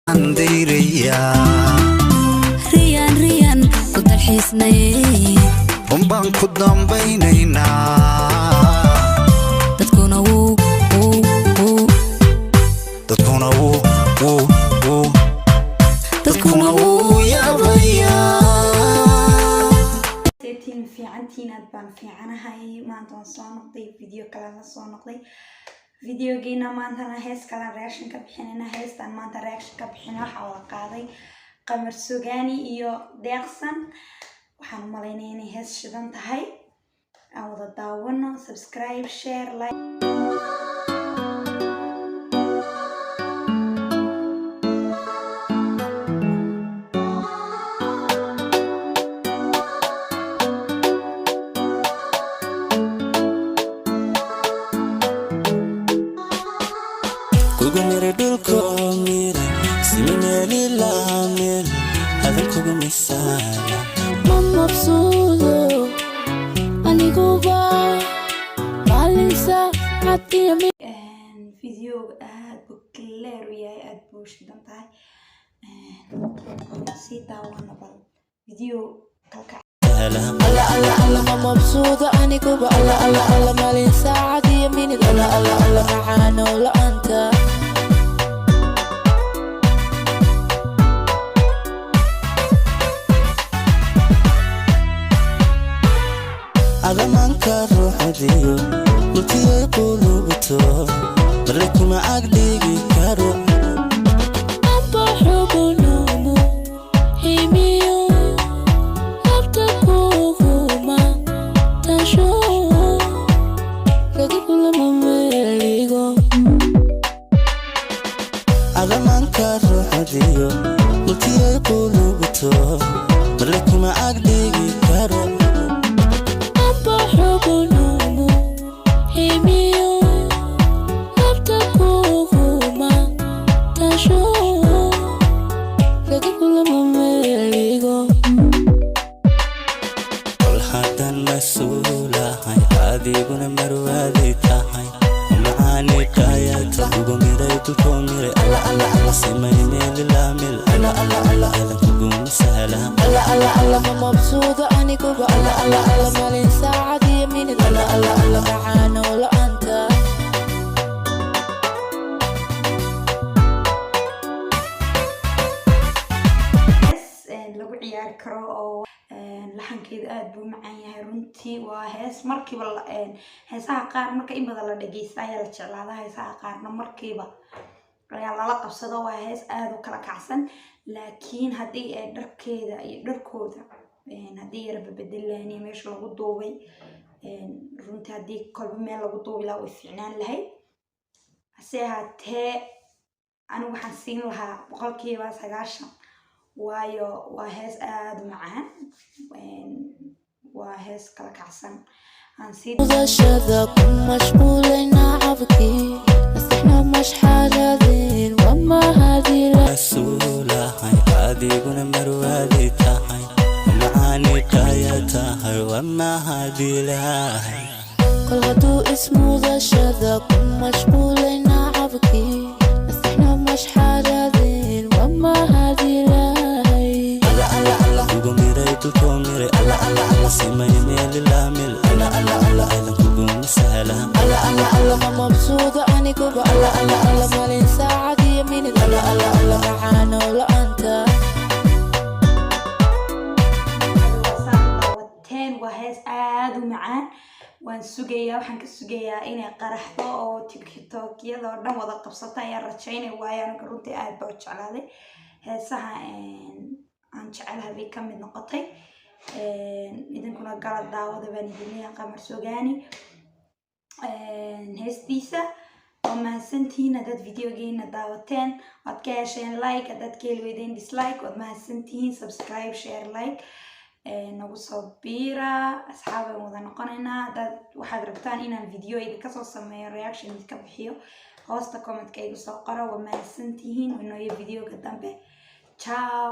عندي ريان كنت الحسني ومبان كدام بينينا تكون يا بيا تيتين في عنتين أدبان في عنهاي ما أنتم صانقتي فيديو كلا صانقتي فيديو جينا ما أنتنا هيس كلا رياكشن كبحنا هيس تان ما أنت رياكشن كبحنا حول قاضي قمر سوغاني إيو ديقسن وحنو مالينيني هيس شدان تهي أو داونو سبسكرايب شير لايك كوغمير دولكومير سيمينيلي لامير هذا كوغميسالا مبسوطة أني كوبا ماليسا حتى يمي فيديو أد بكلير وياي أد بوش دان تهي سيدا وانا بال فيديو كالكع الله مبسوطة أني كوبا الله ماليسا حتى يميني الله معانا ولا أنت على منك روح ديو نتي قلوبتو بريك ما عقلي كارو أبحر بنومو هيميو أبتكوكوما تشو كل ما مليغو على منك روح ديو نتي قلوبتو بريك ما عقلي كارو adiguna marwaadi tahay macaani qaayata ugu miray dulkoomire alla sameeyay laamil alla kugu masala alla mabsuuda ani kuba alla malin saacadi yamin alla macaana wala anta lagu ciyaari karo oo laxankeeda aad buu macaan yahay runtii waa hees markiiba heesaha qaar marka in badan la dhageysta ayaa la jeclaadaa heesaha qaarna markiiba ayaa lala qabsado waa hees aad u kala kacsan laakiin haddii ay dharkeeda iyo dharkooda haddii yaraba bedelaan meesha lagu duubay runtii haddii kolba meel lagu duubi lahaa way fiicnaan lahayd hase ahaatee anigu waxaan siin lahaa 90% waayo waa hees aad u macaan waa hees kala kacsan aan sii مشادكم مشغولين عبكي بس احنا مش حاجزين وما هذه رسولة هاي adiguna marwaadi tahay macaani qaayatahay وما هذه lahay كل هدو اسمه ذا شذاكم مشغولين عبكي بس احنا مش حاجزين وما هذه dulkoomire alla sameeyay laamil alla kugu masala alla mabsuuda ani kuba alla malin saacadi yamin alla macaana wala anta waa hees aad u macaan waan sugayaa waxaan ka sugayaa inay qaraxdo oo tiktokyada oo dhan wada qabsata ayaan rajaynay waayo aniga runtii aad baa u jeclaaday heesaha aan jecelahay bay ka mid noqotay idinkuna gala daawada baan idinleeyahay qamar sugaani heestiisa oo mahadsantihiin haddaad videogeena daawateen waad ka hesheen like haddaad ka heli weydeen dislike waad mahadsantihiin subscribe share like nagu soo biira asxaab aan wada noqonaynaa haddaad waxaad rabtaan inaan video idinka soo sameeyo reaction idinka bixiyo hoosta commentka igu soo qoro waa mahadsantihiin inooyo videoga dambe ciao